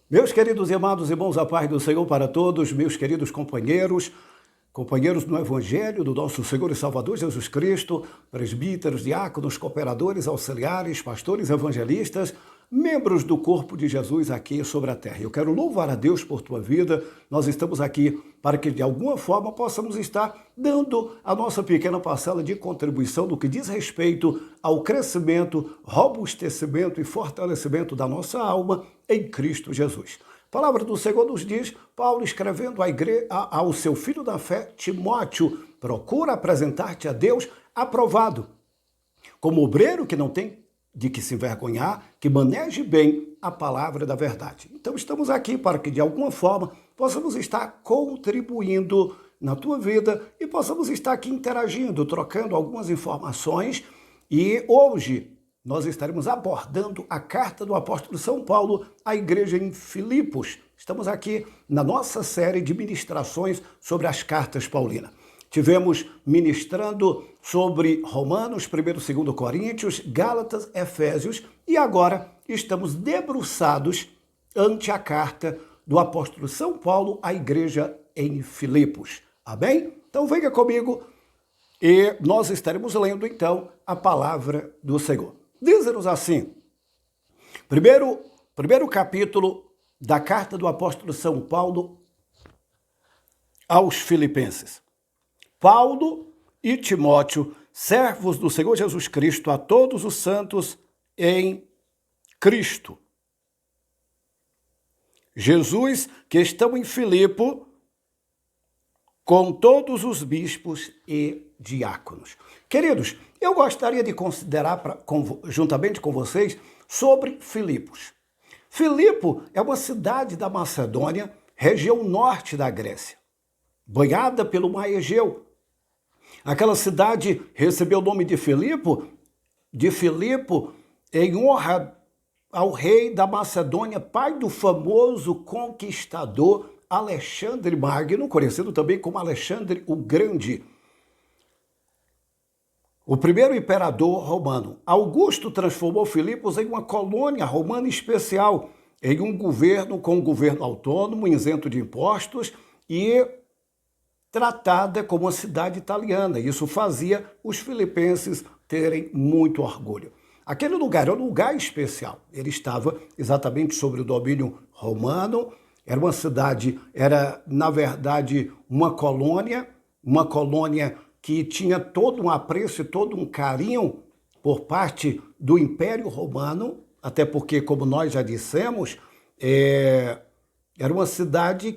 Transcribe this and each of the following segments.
Meus queridos e amados irmãos, a paz do Senhor para todos, meus queridos companheiros no Evangelho do nosso Senhor e Salvador Jesus Cristo, presbíteros, diáconos, cooperadores, auxiliares, pastores, evangelistas, membros do corpo de Jesus aqui sobre a terra. Eu quero louvar a Deus por tua vida. Nós estamos aqui para que de alguma forma possamos estar dando a nossa pequena parcela de contribuição no que diz respeito ao crescimento, robustecimento e fortalecimento da nossa alma em Cristo Jesus. A palavra do Senhor nos diz, Paulo escrevendo ao seu filho da fé, Timóteo, procura apresentar-te a Deus aprovado, como obreiro que não tem de que se envergonhar, que maneje bem a palavra da verdade. Então estamos aqui para que de alguma forma possamos estar contribuindo na tua vida e possamos estar aqui interagindo, trocando algumas informações. E hoje nós estaremos abordando a carta do apóstolo São Paulo à igreja em Filipos. Estamos aqui na nossa série de ministrações sobre as cartas paulinas. Tivemos ministrando sobre Romanos, 1º e 2º Coríntios, Gálatas, Efésios e agora estamos debruçados ante a carta do apóstolo São Paulo à igreja em Filipos. Amém? Então venha comigo e nós estaremos lendo então a palavra do Senhor. Diz-nos assim, primeiro capítulo da carta do apóstolo São Paulo aos Filipenses. Paulo e Timóteo, servos do Senhor Jesus Cristo, a todos os santos em Cristo. Jesus, que estão em Filipo, com todos os bispos e diáconos. Queridos, eu gostaria de considerar, juntamente com vocês, sobre Filipos. Filipo é uma cidade da Macedônia, região norte da Grécia, banhada pelo mar Egeu. Aquela cidade recebeu o nome de Filipo em honra ao rei da Macedônia, pai do famoso conquistador Alexandre Magno, conhecido também como Alexandre o Grande. O primeiro imperador romano. Augusto transformou Filipos em uma colônia romana especial, em um governo com um governo autônomo, isento de impostos e tratada como uma cidade italiana. Isso fazia os filipenses terem muito orgulho. Aquele lugar era um lugar especial. Ele estava exatamente sobre o domínio romano. Era uma cidade, era na verdade uma colônia que tinha todo um apreço e todo um carinho por parte do Império Romano, até porque, como nós já dissemos, era uma cidade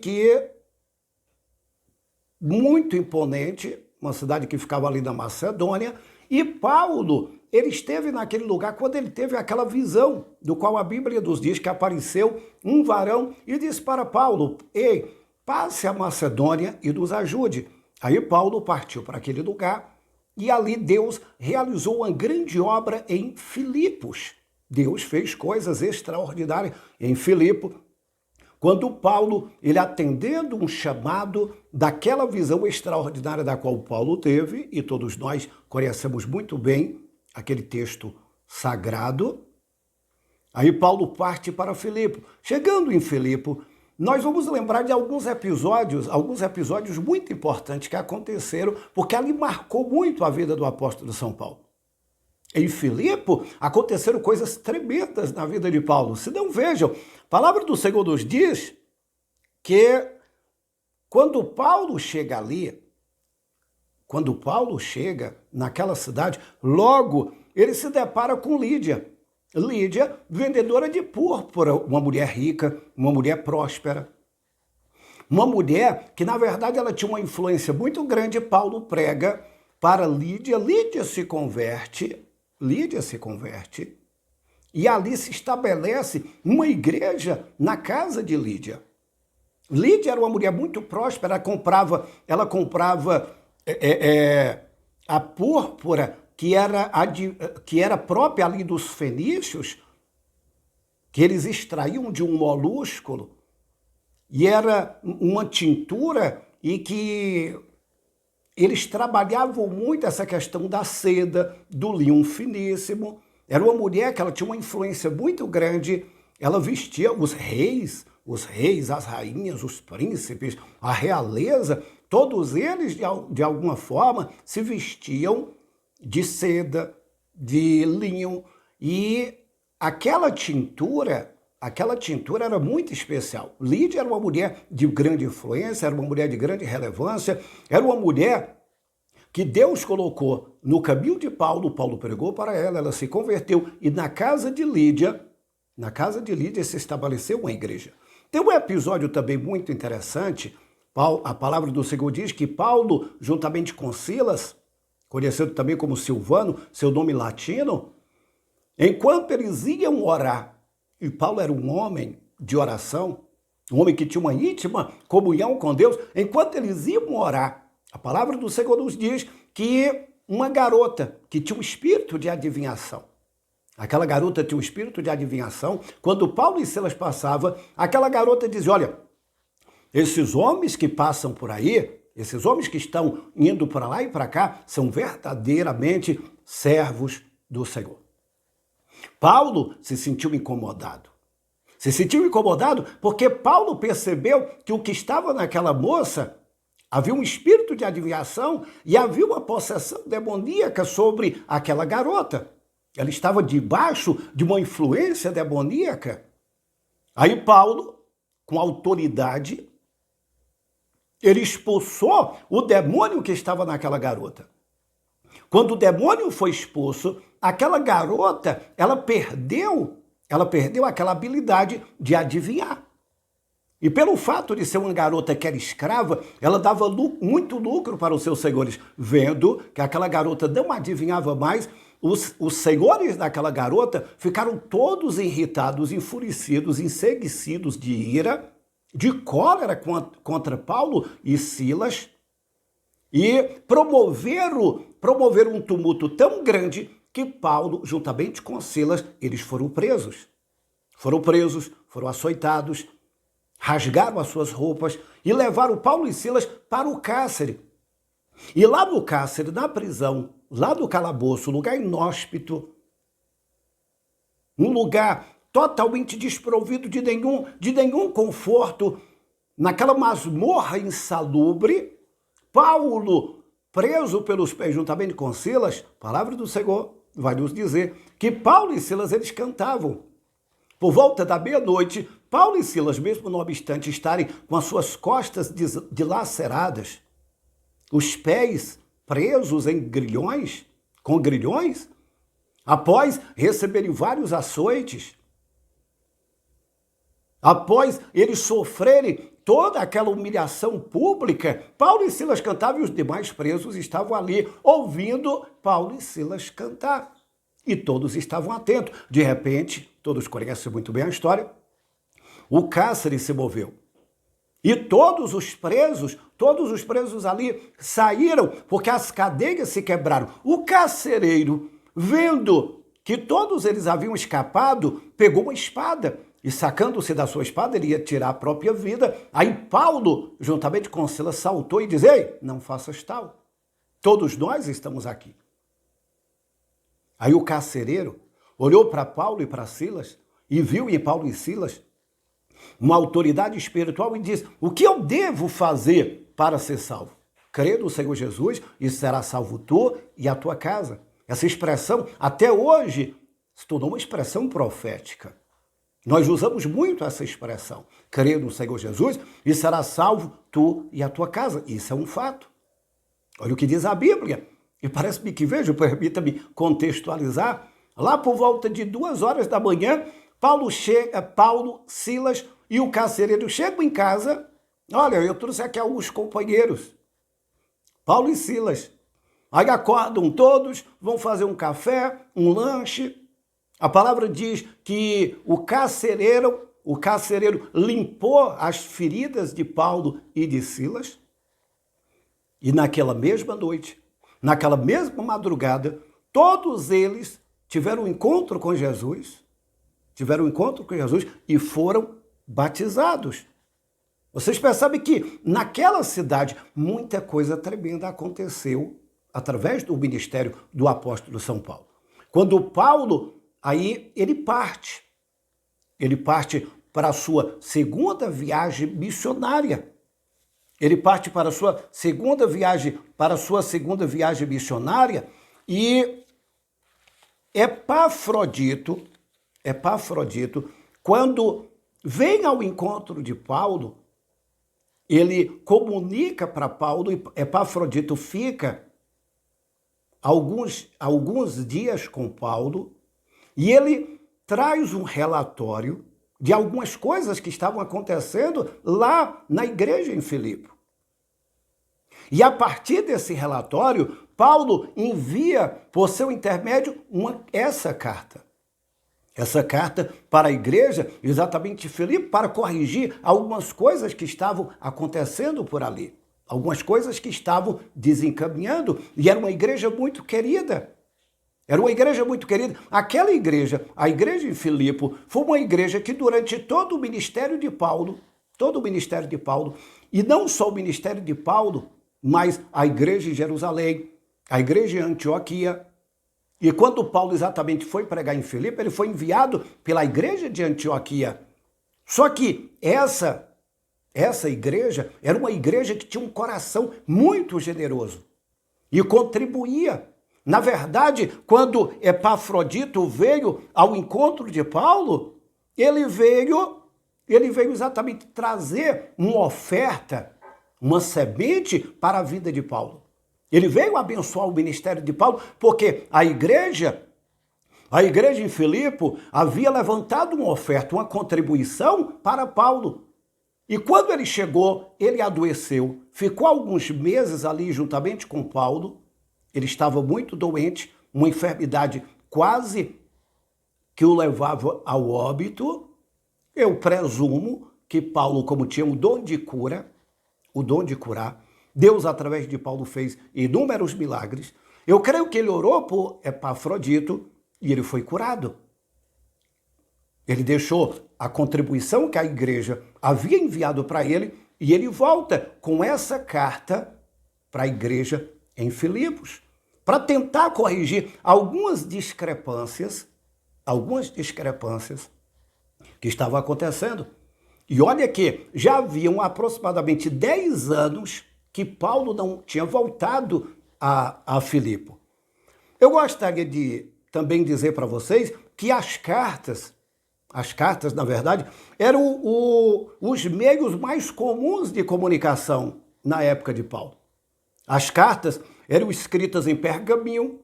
muito imponente, uma cidade que ficava ali na Macedônia, e Paulo, ele esteve naquele lugar quando ele teve aquela visão, do qual a Bíblia nos diz que apareceu um varão e disse para Paulo, ei, passe a Macedônia e nos ajude. Aí Paulo partiu para aquele lugar e ali Deus realizou uma grande obra em Filipos. Deus fez coisas extraordinárias em Filipe. Quando Paulo, ele atendendo um chamado daquela visão extraordinária da qual Paulo teve, e todos nós conhecemos muito bem aquele texto sagrado, aí Paulo parte para Filipe. Chegando em Filipe, nós vamos lembrar de alguns episódios muito importantes que aconteceram, porque ali marcou muito a vida do apóstolo São Paulo. Em Filipe aconteceram coisas tremendas na vida de Paulo. Se não vejam, a palavra do Senhor nos diz que quando Paulo chega ali, quando Paulo chega naquela cidade, logo ele se depara com Lídia. Lídia, vendedora de púrpura, uma mulher rica, uma mulher próspera. Uma mulher que, na verdade, ela tinha uma influência muito grande. Paulo prega para Lídia. Lídia se converte, e ali se estabelece uma igreja na casa de Lídia. Lídia era uma mulher muito próspera, ela comprava a púrpura que era própria ali dos fenícios, que eles extraíam de um molúsculo, e era uma tintura e que eles trabalhavam muito essa questão da seda, do linho finíssimo. Era uma mulher que ela tinha uma influência muito grande, ela vestia os reis, os reis, as rainhas, os príncipes, a realeza, todos eles, de alguma forma, se vestiam de seda, de linho, e aquela tintura era muito especial. Lídia era uma mulher de grande influência, era uma mulher de grande relevância, era uma mulher que Deus colocou no caminho de Paulo. Paulo pregou para ela se converteu, e na casa de Lídia se estabeleceu uma igreja. Tem um episódio também muito interessante. A palavra do Senhor diz que Paulo, juntamente com Silas, conhecido também como Silvano, seu nome latino, enquanto eles iam orar, e Paulo era um homem de oração, um homem que tinha uma íntima comunhão com Deus, enquanto eles iam orar, a palavra do Senhor nos diz que uma garota que tinha um espírito de adivinhação, aquela garota tinha um espírito de adivinhação, quando Paulo e Silas passavam, aquela garota dizia, olha, esses homens que passam por aí, esses homens que estão indo para lá e para cá, são verdadeiramente servos do Senhor. Paulo se sentiu incomodado. Se sentiu incomodado porque Paulo percebeu que o que estava naquela moça, havia um espírito de adivinhação e havia uma possessão demoníaca sobre aquela garota. Ela estava debaixo de uma influência demoníaca. Aí Paulo, com autoridade, ele expulsou o demônio que estava naquela garota. Quando o demônio foi expulso, aquela garota, ela perdeu aquela habilidade de adivinhar. E pelo fato de ser uma garota que era escrava, ela dava muito lucro para os seus senhores. Vendo que aquela garota não adivinhava mais, os senhores daquela garota ficaram todos irritados, enfurecidos, enseguecidos de ira, de cólera contra Paulo e Silas, e promoveram um tumulto tão grande que Paulo, juntamente com Silas, eles foram presos. Foram açoitados, rasgaram as suas roupas e levaram Paulo e Silas para o cárcere. E lá no cárcere, na prisão, lá no calabouço, lugar inóspito, um lugar totalmente desprovido de nenhum conforto, naquela masmorra insalubre, Paulo, preso pelos pés juntamente com Silas, a palavra do Senhor vai nos dizer que Paulo e Silas, eles cantavam. Por volta da meia-noite, Paulo e Silas, mesmo não obstante estarem com as suas costas dilaceradas, os pés presos em grilhões, com grilhões, após receberem vários açoites, após eles sofrerem toda aquela humilhação pública, Paulo e Silas cantavam e os demais presos estavam ali ouvindo Paulo e Silas cantar. E todos estavam atentos. De repente, todos conhecem muito bem a história, o cárcere se moveu. E todos os presos ali saíram porque as cadeias se quebraram. O carcereiro, vendo que todos eles haviam escapado, pegou uma espada e, sacando-se da sua espada, ele ia tirar a própria vida. Aí Paulo, juntamente com Silas, saltou e disse, ei, não faças tal. Todos nós estamos aqui. Aí o carcereiro olhou para Paulo e para Silas e viu em Paulo e Silas uma autoridade espiritual e disse, o que eu devo fazer para ser salvo? Crê no Senhor Jesus e será salvo tu e a tua casa. Essa expressão, até hoje, se tornou uma expressão profética. Nós usamos muito essa expressão. Crê no Senhor Jesus e será salvo tu e a tua casa. Isso é um fato. Olha o que diz a Bíblia. E parece-me que, veja, permita-me contextualizar, lá por volta de 2 horas da manhã, Paulo, Silas e o carcereiro chegam em casa. Olha, eu trouxe aqui alguns companheiros, Paulo e Silas. Aí acordam todos, vão fazer um café, um lanche. A palavra diz que o carcereiro limpou as feridas de Paulo e de Silas. E naquela mesma noite, naquela mesma madrugada, todos eles tiveram um encontro com Jesus, e foram batizados. Vocês percebem que naquela cidade muita coisa tremenda aconteceu através do ministério do apóstolo São Paulo. Quando Paulo, aí ele parte para a sua segunda viagem missionária. Ele parte para a sua segunda viagem missionária e Epafrodito, quando vem ao encontro de Paulo, ele comunica para Paulo, e Epafrodito fica alguns dias com Paulo, e ele traz um relatório de algumas coisas que estavam acontecendo lá na igreja em Filipe. E a partir desse relatório, Paulo envia, por seu intermédio, essa carta. Essa carta para a igreja, exatamente de Filipe, para corrigir algumas coisas que estavam acontecendo por ali. Algumas coisas que estavam desencaminhando. E era uma igreja muito querida. Era uma igreja muito querida. Aquela igreja, a igreja em Filipe, foi uma igreja que durante todo o ministério de Paulo, e não só o ministério de Paulo, mas a igreja em Jerusalém, a igreja em Antioquia. E quando Paulo exatamente foi pregar em Filipe, ele foi enviado pela igreja de Antioquia. Só que essa igreja era uma igreja que tinha um coração muito generoso e contribuía. Na verdade, quando Epafrodito veio ao encontro de Paulo, ele veio exatamente trazer uma oferta, uma semente para a vida de Paulo. Ele veio abençoar o ministério de Paulo, porque a igreja em Filipe havia levantado uma oferta, uma contribuição para Paulo. E quando ele chegou, ele adoeceu, ficou alguns meses ali juntamente com Paulo. Ele estava muito doente, uma enfermidade quase que o levava ao óbito. Eu presumo que Paulo, como tinha o dom de curar, Deus, através de Paulo, fez inúmeros milagres. Eu creio que ele orou por Epafrodito e ele foi curado. Ele deixou a contribuição que a igreja havia enviado para ele e ele volta com essa carta para a igreja em Filipos, para tentar corrigir algumas discrepâncias que estavam acontecendo. E olha que já haviam aproximadamente 10 anos que Paulo não tinha voltado a Filipe. Eu gostaria de também dizer para vocês que as cartas, na verdade, eram os meios mais comuns de comunicação na época de Paulo. As cartas eram escritas em pergaminho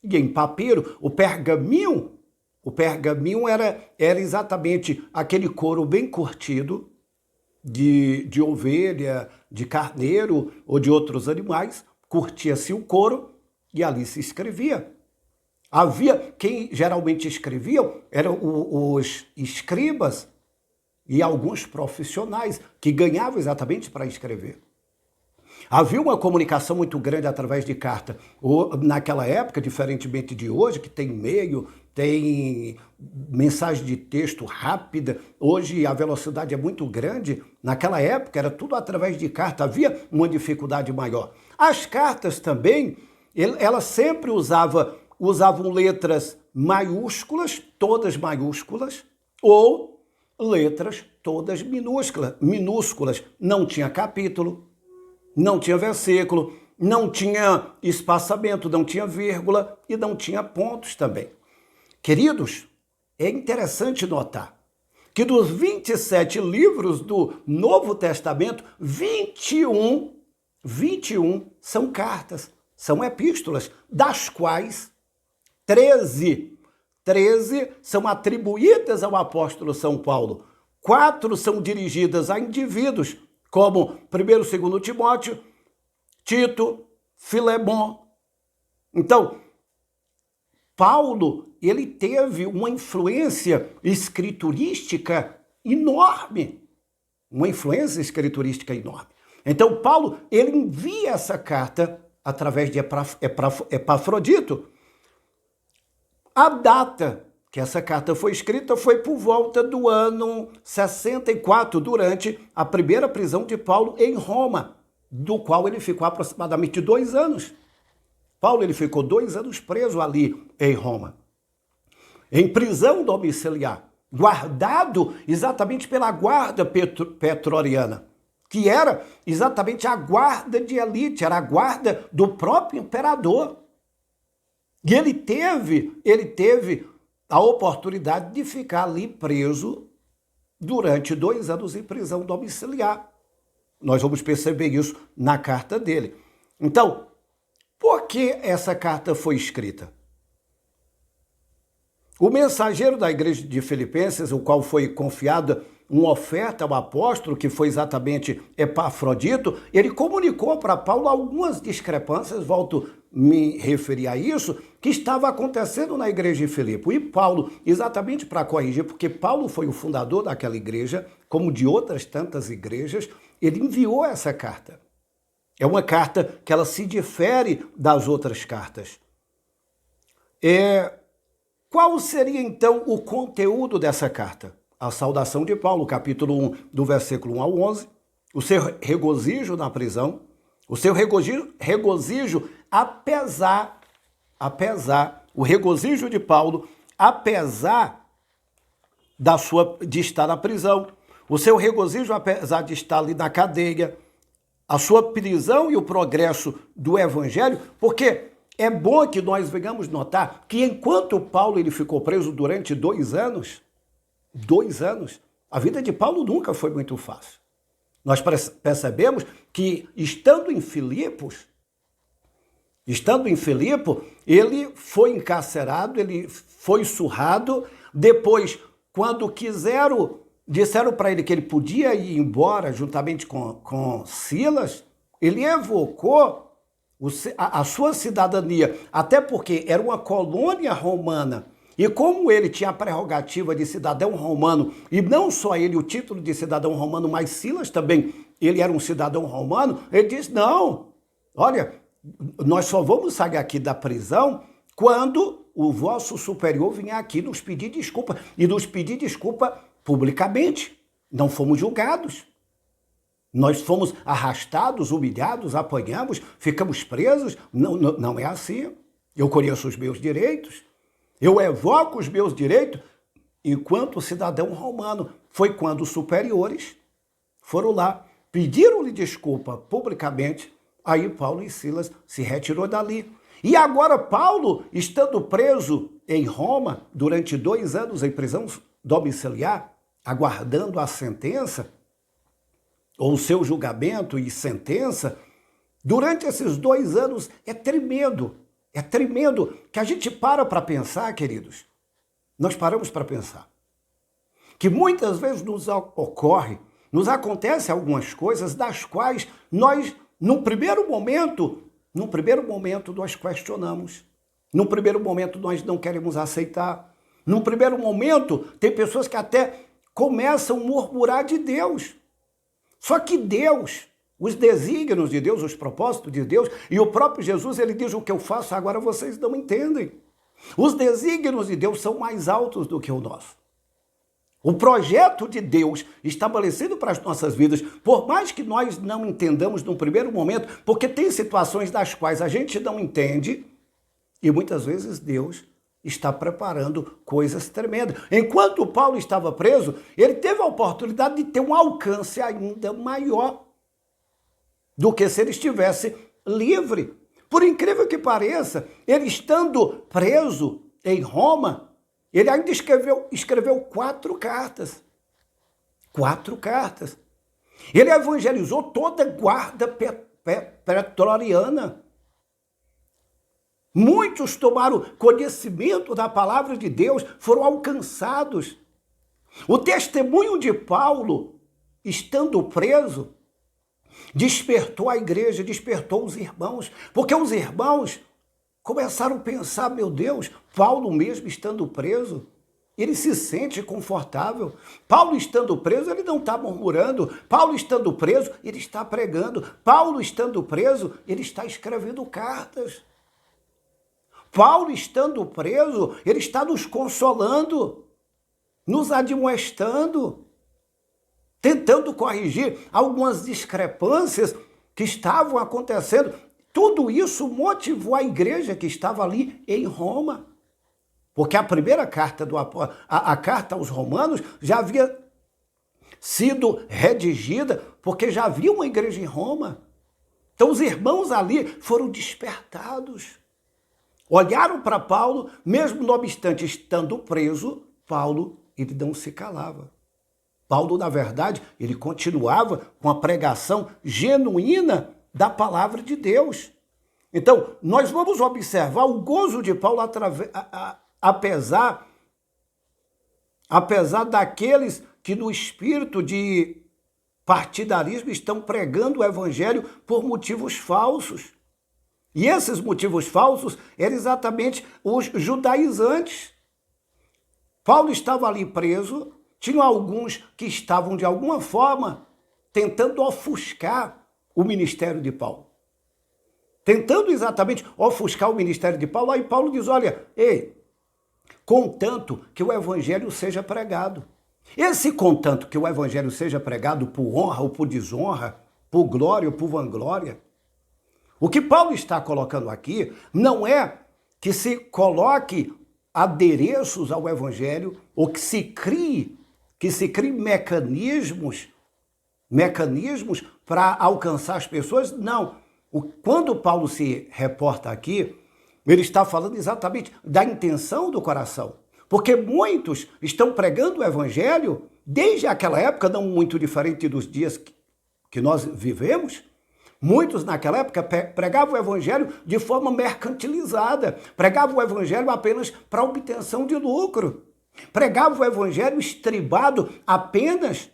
e em papiro. O pergaminho era exatamente aquele couro bem curtido de ovelha, de carneiro ou de outros animais. Curtia-se o couro e ali se escrevia. Havia quem geralmente escreviam, eram os escribas e alguns profissionais que ganhavam exatamente para escrever. Havia uma comunicação muito grande através de carta. Naquela época, diferentemente de hoje, que tem e-mail, tem mensagem de texto rápida, hoje a velocidade é muito grande. Naquela época era tudo através de carta, havia uma dificuldade maior. As cartas também, elas sempre usavam letras maiúsculas, todas maiúsculas, ou letras todas minúsculas. Não tinha capítulo, não tinha versículo, não tinha espaçamento, não tinha vírgula e não tinha pontos também. Queridos, é interessante notar que dos 27 livros do Novo Testamento, 21 são cartas, são epístolas, das quais 13 são atribuídas ao apóstolo São Paulo. 4 são dirigidas a indivíduos, como 1º e 2º Timóteo, Tito, Filemon. Então, Paulo, ele teve uma influência escriturística enorme. Então, Paulo, ele envia essa carta através de Epafrodito. A data que essa carta foi escrita foi por volta do ano 64, durante a primeira prisão de Paulo em Roma, do qual ele ficou aproximadamente 2 anos. Paulo, ele ficou 2 anos preso ali em Roma, em prisão domiciliar. guardado exatamente pela guarda pretoriana, que era exatamente a guarda de elite, era a guarda do próprio imperador. E ele teve a oportunidade de ficar ali preso durante 2 anos em prisão domiciliar. Nós vamos perceber isso na carta dele. Então, por que essa carta foi escrita? O mensageiro da igreja de Filipenses, o qual foi confiada uma oferta ao apóstolo, que foi exatamente Epafrodito, ele comunicou para Paulo algumas discrepâncias, volto a me referir a isso, que estava acontecendo na igreja de Filipe. E Paulo, exatamente para corrigir, porque Paulo foi o fundador daquela igreja, como de outras tantas igrejas, ele enviou essa carta. É uma carta que ela se difere das outras cartas. Qual seria, então, o conteúdo dessa carta? A saudação de Paulo, capítulo 1, do versículo 1 ao 11, o seu regozijo na prisão, o seu regozijo o regozijo de Paulo, apesar de estar na prisão, o seu regozijo apesar de estar ali na cadeia, a sua prisão e o progresso do evangelho, porque é bom que nós venhamos notar que enquanto Paulo ele ficou preso durante 2 anos, a vida de Paulo nunca foi muito fácil. Nós percebemos que estando em Filipe, ele foi encarcerado, ele foi surrado, depois, quando disseram para ele que ele podia ir embora juntamente com Silas, ele evocou a sua cidadania, até porque era uma colônia romana, e como ele tinha a prerrogativa de cidadão romano, e não só ele, o título de cidadão romano, mas Silas também, ele era um cidadão romano, ele disse, não, olha, nós só vamos sair aqui da prisão quando o vosso superior vier aqui nos pedir desculpa, e nos pedir desculpa publicamente. Não fomos julgados. Nós fomos arrastados, humilhados, apanhamos, ficamos presos. Não é assim. Eu conheço os meus direitos. Eu evoco os meus direitos enquanto cidadão romano. Foi quando os superiores foram lá, pediram-lhe desculpa publicamente. Aí Paulo e Silas se retirou dali. E agora Paulo, estando preso em Roma durante 2 anos em prisão domiciliar, aguardando a sentença, ou o seu julgamento e sentença, durante esses 2 anos é tremendo que a gente para pensar, queridos. Nós paramos para pensar que muitas vezes nos acontece algumas coisas das quais nós, num primeiro momento nós questionamos. Num primeiro momento nós não queremos aceitar. Num primeiro momento tem pessoas que até começam a murmurar de Deus. Só que Deus, os desígnios de Deus, os propósitos de Deus, e o próprio Jesus, ele diz, o que eu faço agora vocês não entendem. Os desígnios de Deus são mais altos do que o nosso. O projeto de Deus estabelecido para as nossas vidas, por mais que nós não entendamos num primeiro momento, porque tem situações das quais a gente não entende, e muitas vezes Deus está preparando coisas tremendas. Enquanto Paulo estava preso, ele teve a oportunidade de ter um alcance ainda maior do que se ele estivesse livre. Por incrível que pareça, ele estando preso em Roma, ele ainda escreveu 4 cartas. 4 cartas. Ele evangelizou toda a guarda pretoriana. Muitos tomaram conhecimento da palavra de Deus, foram alcançados. O testemunho de Paulo, estando preso, despertou a igreja, despertou os irmãos, porque os irmãos começaram a pensar, meu Deus, Paulo mesmo estando preso, ele se sente confortável. Paulo estando preso, ele não está murmurando. Paulo estando preso, ele está pregando. Paulo estando preso, ele está escrevendo cartas. Paulo estando preso, ele está nos consolando, nos admoestando, tentando corrigir algumas discrepâncias que estavam acontecendo. Tudo isso motivou a igreja que estava ali em Roma. Porque a primeira carta a carta aos Romanos já havia sido redigida, porque já havia uma igreja em Roma. Então os irmãos ali foram despertados. Olharam para Paulo, mesmo não obstante estando preso, Paulo, ele não se calava. Paulo, na verdade, ele continuava com a pregação genuína da palavra de Deus. Então, nós vamos observar o gozo de Paulo apesar daqueles que no espírito de partidarismo estão pregando o evangelho por motivos falsos. E esses motivos falsos eram exatamente os judaizantes. Paulo estava ali preso, tinham alguns que estavam de alguma forma tentando ofuscar o ministério de Paulo. Tentando exatamente ofuscar o ministério de Paulo, aí Paulo diz, olha, ei, contanto que o evangelho seja pregado. Esse contanto que o evangelho seja pregado por honra ou por desonra, por glória ou por vanglória, o que Paulo está colocando aqui não é que se coloque adereços ao evangelho ou que se crie mecanismos para alcançar as pessoas, não. Quando Paulo se reporta aqui, ele está falando exatamente da intenção do coração. Porque muitos estão pregando o evangelho desde aquela época, não muito diferente dos dias que nós vivemos. Muitos naquela época pregavam o evangelho de forma mercantilizada, pregavam o evangelho apenas para obtenção de lucro, pregavam o evangelho estribado apenas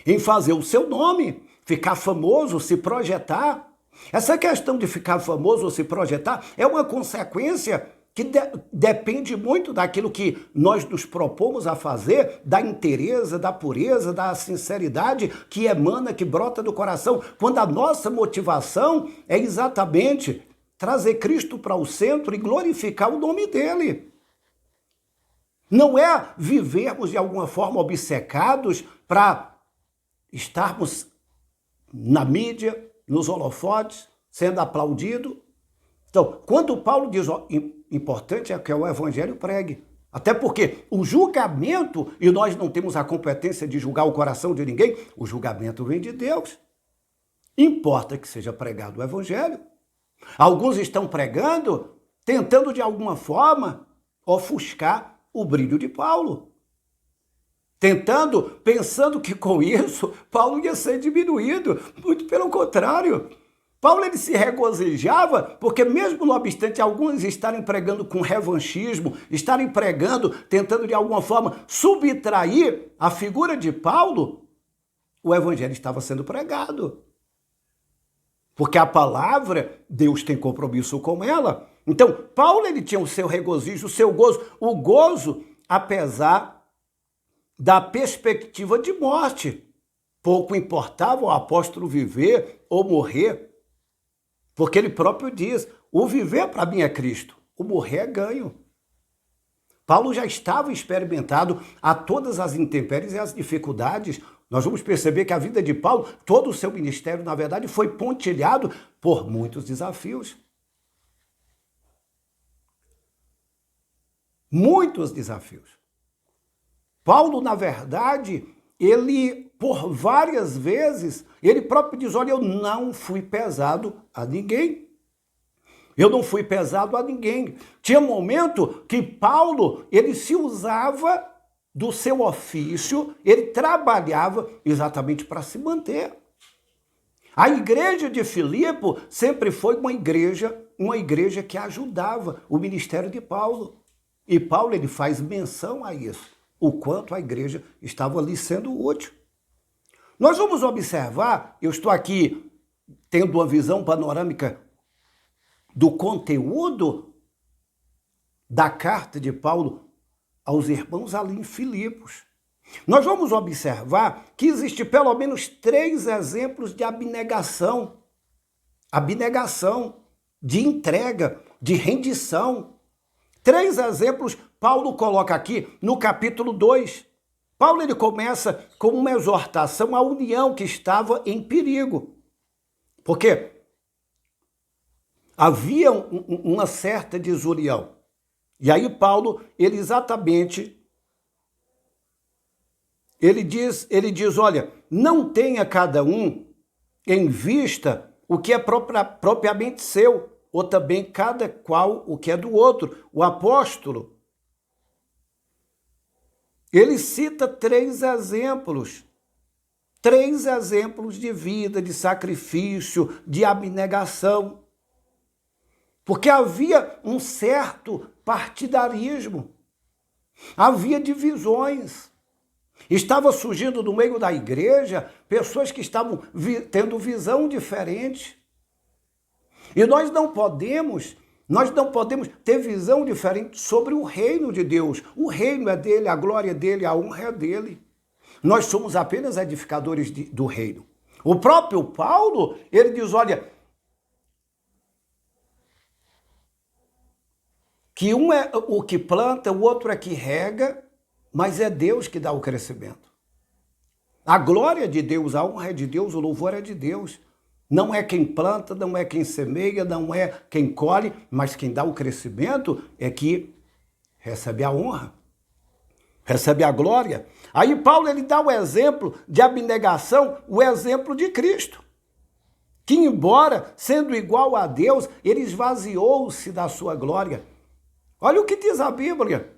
em fazer o seu nome, ficar famoso, se projetar. Essa questão de ficar famoso ou se projetar é uma consequência que depende muito daquilo que nós nos propomos a fazer, da inteireza, da pureza, da sinceridade que emana, que brota do coração, quando a nossa motivação é exatamente trazer Cristo para o centro e glorificar o nome dele. Não é vivermos de alguma forma obcecados para estarmos na mídia, nos holofotes, sendo aplaudido. Então, quando Paulo diz, importante é que o evangelho pregue. Até porque o julgamento, e nós não temos a competência de julgar o coração de ninguém, o julgamento vem de Deus. Importa que seja pregado o evangelho. Alguns estão pregando, tentando de alguma forma ofuscar o brilho de Paulo. Pensando que com isso Paulo ia ser diminuído. Muito pelo contrário. Paulo ele se regozijava porque mesmo no obstante alguns estarem pregando com revanchismo, estarem pregando, tentando de alguma forma subtrair a figura de Paulo, o evangelho estava sendo pregado. Porque a palavra, Deus tem compromisso com ela. Então, Paulo ele tinha o seu regozijo, o seu gozo, o gozo apesar da perspectiva de morte. Pouco importava o apóstolo viver ou morrer, porque ele próprio diz, o viver para mim é Cristo, o morrer é ganho. Paulo já estava experimentado a todas as intempéries e as dificuldades. Nós vamos perceber que a vida de Paulo, todo o seu ministério, na verdade, foi pontilhado por muitos desafios. Muitos desafios. Paulo, na verdade, ele, por várias vezes, ele próprio diz, olha, eu não fui pesado a ninguém. Eu não fui pesado a ninguém. Tinha um momento que Paulo, ele se usava do seu ofício, ele trabalhava exatamente para se manter. A igreja de Filipe sempre foi uma igreja que ajudava o ministério de Paulo. E Paulo, ele faz menção a isso. O quanto a igreja estava ali sendo útil. Nós vamos observar, eu estou aqui tendo uma visão panorâmica do conteúdo da carta de Paulo aos irmãos ali em Filipos. Nós vamos observar que existe pelo menos 3 exemplos de abnegação. Abnegação, de entrega, de rendição. 3 exemplos Paulo coloca aqui no capítulo 2. Paulo ele começa com uma exortação à união que estava em perigo. Porque havia uma certa desunião E aí Paulo, ele exatamente, ele diz, olha, não tenha cada um em vista o que é propriamente seu, ou também cada qual o que é do outro. O apóstolo, ele cita três exemplos de vida, de sacrifício, de abnegação. Porque havia um certo partidarismo, havia divisões. Estava surgindo no meio da igreja pessoas que estavam tendo visão diferente. E nós não podemos ter visão diferente sobre o reino de Deus. O reino é dele, a glória é dele, a honra é dele. Nós somos apenas edificadores do reino. O próprio Paulo, ele diz, olha, que um é o que planta, o outro é que rega, mas é Deus que dá o crescimento. A glória é de Deus, a honra é de Deus, o louvor é de Deus. Não é quem planta, não é quem semeia, não é quem colhe, mas quem dá o crescimento é que recebe a honra, recebe a glória. Aí Paulo, ele dá o exemplo de abnegação, o exemplo de Cristo, que embora sendo igual a Deus, ele esvaziou-se da sua glória. Olha o que diz a Bíblia.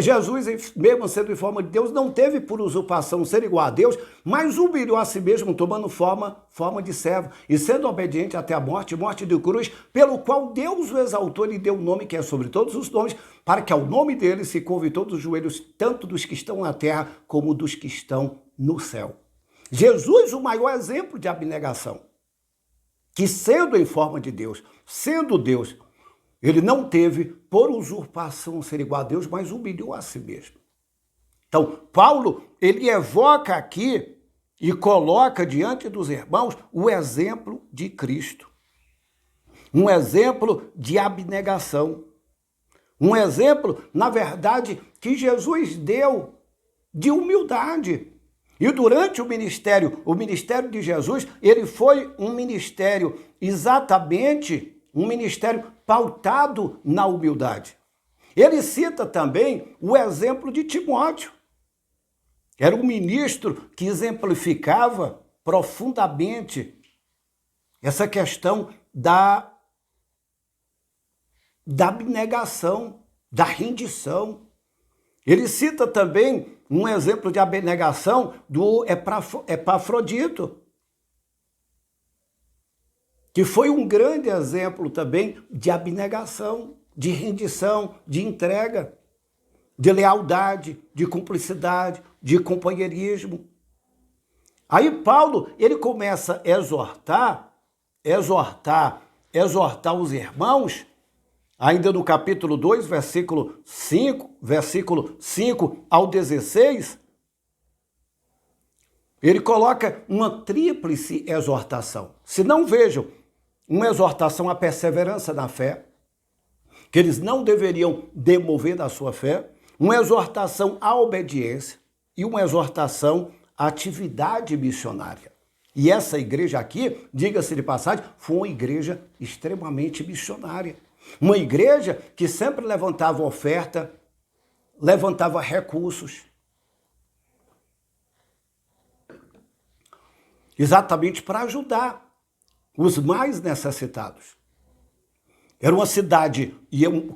Jesus, mesmo sendo em forma de Deus, não teve por usurpação ser igual a Deus, mas humilhou a si mesmo, tomando forma de servo, e sendo obediente até a morte de cruz, pelo qual Deus o exaltou e lhe deu o nome que é sobre todos os nomes, para que ao nome dele se curve todos os joelhos, tanto dos que estão na terra como dos que estão no céu. Jesus, o maior exemplo de abnegação, que sendo em forma de Deus, sendo Deus, ele não teve por usurpação ser igual a Deus, mas humilhou a si mesmo. Então, Paulo, ele evoca aqui e coloca diante dos irmãos o exemplo de Cristo. Um exemplo de abnegação. Um exemplo, na verdade, que Jesus deu de humildade. E durante o ministério de Jesus, ele foi um ministério exatamente um ministério pautado na humildade. Ele cita também o exemplo de Timóteo. Era um ministro que exemplificava profundamente essa questão da abnegação, da rendição. Ele cita também um exemplo de abnegação do Epafrodito, que foi um grande exemplo também de abnegação, de rendição, de entrega, de lealdade, de cumplicidade, de companheirismo. Aí Paulo, ele começa a exortar os irmãos, ainda no capítulo 2, versículo 5 ao 16, ele coloca uma tríplice exortação. Se não vejam, uma exortação à perseverança na fé, que eles não deveriam demover da sua fé, uma exortação à obediência e uma exortação à atividade missionária. E essa igreja aqui, diga-se de passagem, foi uma igreja extremamente missionária. Uma igreja que sempre levantava oferta, levantava recursos, exatamente para ajudar os mais necessitados. Era uma cidade,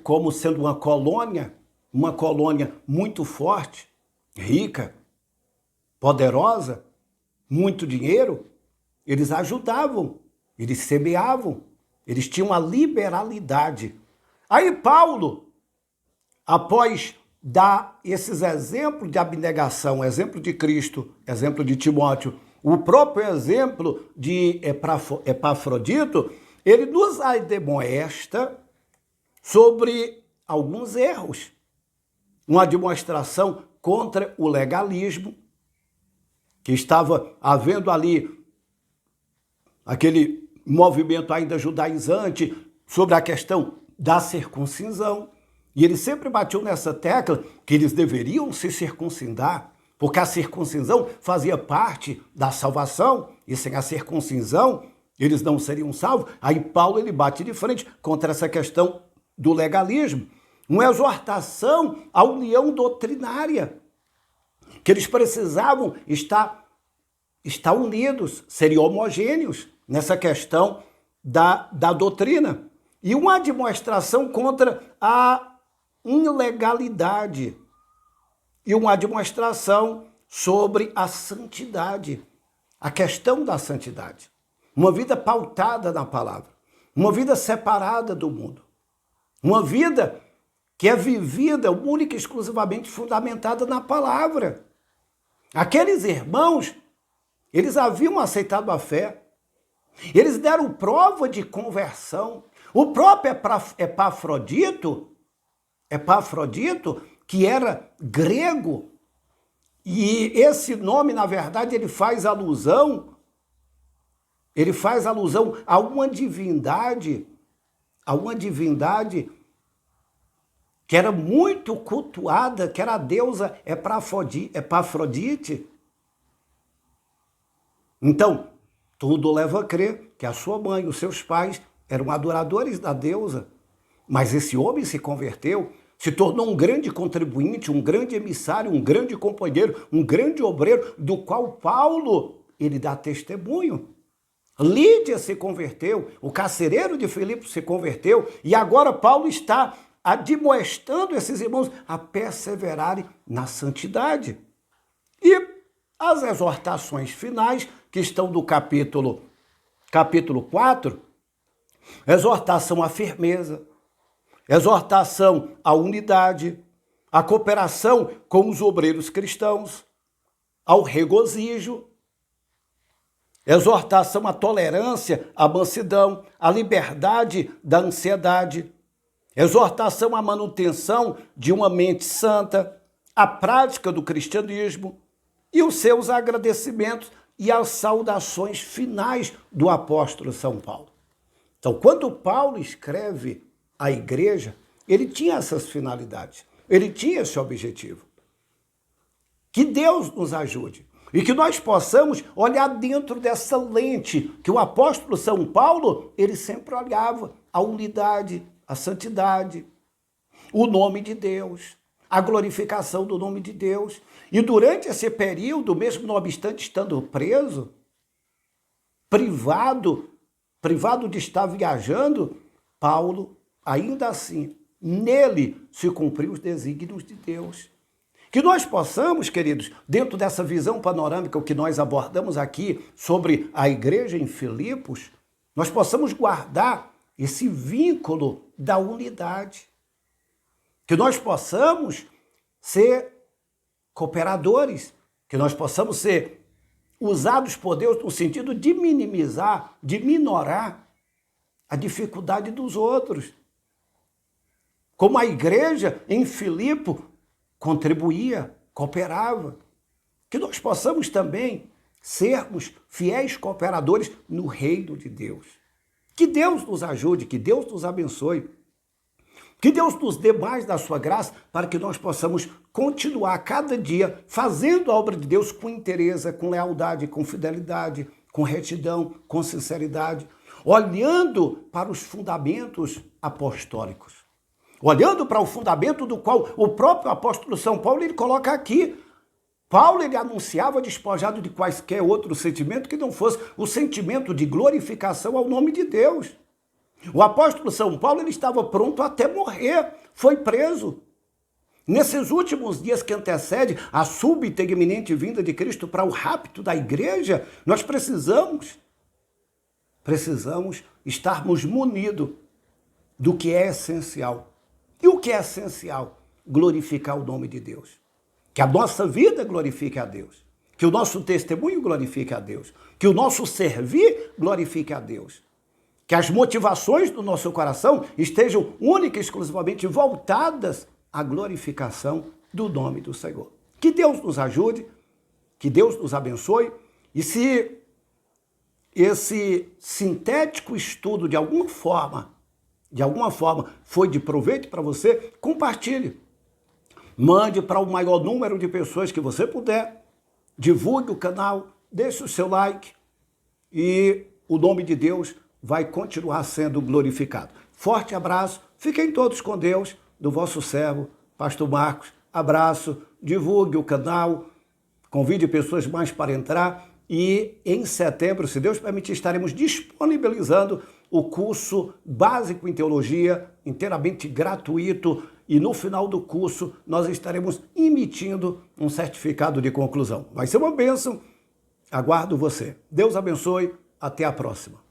como sendo uma colônia muito forte, rica, poderosa, muito dinheiro, eles ajudavam, eles semeavam, eles tinham a liberalidade. Aí Paulo, após dar esses exemplos de abnegação, exemplo de Cristo, exemplo de Timóteo, o próprio exemplo de Epafrodito, ele nos admoesta sobre alguns erros. Uma demonstração contra o legalismo, que estava havendo ali aquele movimento ainda judaizante sobre a questão da circuncisão. E ele sempre bateu nessa tecla que eles deveriam se circuncidar, porque a circuncisão fazia parte da salvação, e sem a circuncisão eles não seriam salvos. Aí Paulo, ele bate de frente contra essa questão do legalismo. uma exortação à união doutrinária, que eles precisavam estar unidos, serem homogêneos nessa questão da doutrina. E uma demonstração contra a ilegalidade e uma demonstração sobre a santidade, a questão da santidade. Uma vida pautada na palavra, uma vida separada do mundo, uma vida que é vivida única e exclusivamente fundamentada na palavra. Aqueles irmãos, eles haviam aceitado a fé, eles deram prova de conversão. O próprio Epafrodito, que era grego, e esse nome, na verdade, ele faz alusão a uma divindade que era muito cultuada, que era a deusa Epafrodite. Então, tudo leva a crer que a sua mãe e os seus pais eram adoradores da deusa. Mas esse homem se converteu, se tornou um grande contribuinte, um grande emissário, um grande companheiro, um grande obreiro, do qual Paulo, ele dá testemunho. Lídia se converteu, o carcereiro de Filipe se converteu, e agora Paulo está admoestando esses irmãos a perseverarem na santidade. E as exortações finais, que estão do capítulo 4, exortação à firmeza, exortação à unidade, à cooperação com os obreiros cristãos, ao regozijo, exortação à tolerância, à mansidão, à liberdade da ansiedade, exortação à manutenção de uma mente santa, à prática do cristianismo e os seus agradecimentos e as saudações finais do apóstolo São Paulo. Então, quando Paulo escreve à igreja, ele tinha essas finalidades, ele tinha esse objetivo. Que Deus nos ajude e que nós possamos olhar dentro dessa lente que o apóstolo São Paulo, ele sempre olhava a unidade, a santidade, o nome de Deus, a glorificação do nome de Deus. E durante esse período, mesmo não obstante estando preso, privado de estar viajando, Paulo, ainda assim, nele se cumpriu os desígnios de Deus. Que nós possamos, queridos, dentro dessa visão panorâmica que nós abordamos aqui sobre a igreja em Filipos, nós possamos guardar esse vínculo da unidade. Que nós possamos ser cooperadores, que nós possamos ser usados por Deus no sentido de minimizar, de minorar a dificuldade dos outros. Como a igreja em Filipo contribuía, cooperava. Que nós possamos também sermos fiéis cooperadores no reino de Deus. Que Deus nos ajude, que Deus nos abençoe. Que Deus nos dê mais da sua graça para que nós possamos continuar cada dia fazendo a obra de Deus com interesse, com lealdade, com fidelidade, com retidão, com sinceridade, olhando para os fundamentos apostólicos, olhando para o fundamento do qual o próprio apóstolo São Paulo ele coloca aqui. Paulo ele anunciava despojado de quaisquer outro sentimento que não fosse o sentimento de glorificação ao nome de Deus. O apóstolo São Paulo ele estava pronto até morrer, foi preso. Nesses últimos dias que antecedem a súbita e iminente vinda de Cristo para o rapto da igreja, nós precisamos estarmos munidos do que é essencial. E o que é essencial? Glorificar o nome de Deus. Que a nossa vida glorifique a Deus. Que o nosso testemunho glorifique a Deus. Que o nosso servir glorifique a Deus. Que as motivações do nosso coração estejam única e exclusivamente voltadas à glorificação do nome do Senhor. Que Deus nos ajude, que Deus nos abençoe. E se esse sintético estudo de alguma forma foi de proveito para você, compartilhe. Mande para o maior número de pessoas que você puder. Divulgue o canal, deixe o seu like e o nome de Deus vai continuar sendo glorificado. Forte abraço, fiquem todos com Deus do vosso servo, Pastor Marcos. Abraço, divulgue o canal, convide pessoas mais para entrar e em setembro, se Deus permitir, estaremos disponibilizando o curso básico em teologia, inteiramente gratuito, e no final do curso nós estaremos emitindo um certificado de conclusão. Vai ser uma bênção, aguardo você. Deus abençoe, até a próxima.